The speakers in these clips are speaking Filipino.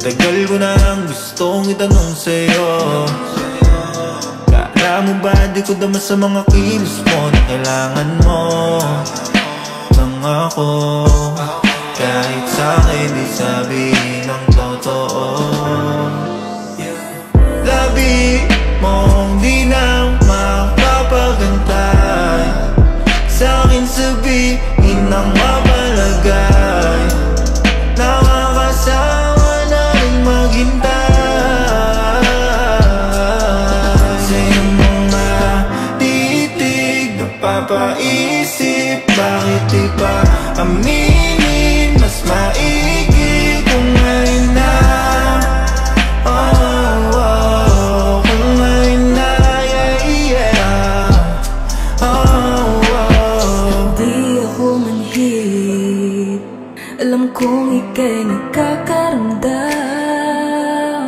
Tagal ko nang gustong itanong sa'yo, kala mo ba di ko dama sa mga kilos mo na kailangan mo ng ako? Kahit sa'kin di sabihin ang totoo. Labi mong di na mapapagantay, sa'kin sabihin ang mapalagay. Nakakasawa na rin maghintay sa iyong mga titig. Napapaisip, bakit di ba aminin? Mas maigi kung ngayon na, kung ngayon na, Di ako manhid, alam kong ika'y nagkakaramdam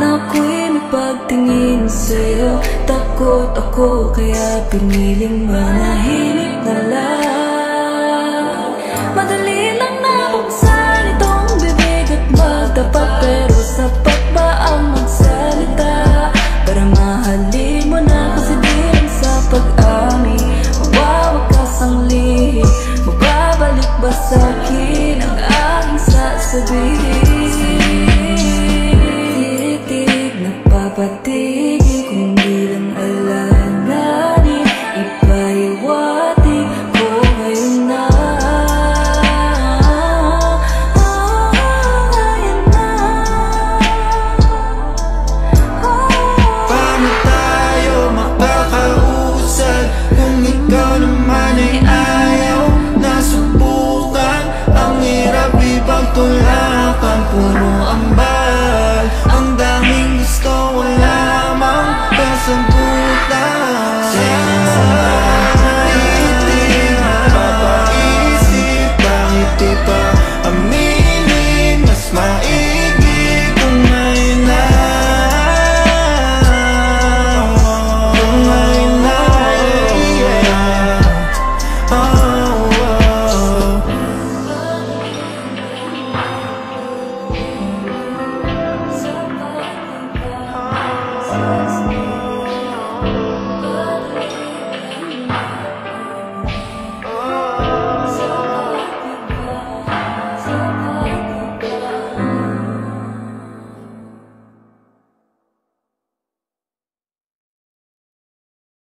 na ako'y may pagtingin sa'yo. Takot ako kaya piniling manahimik.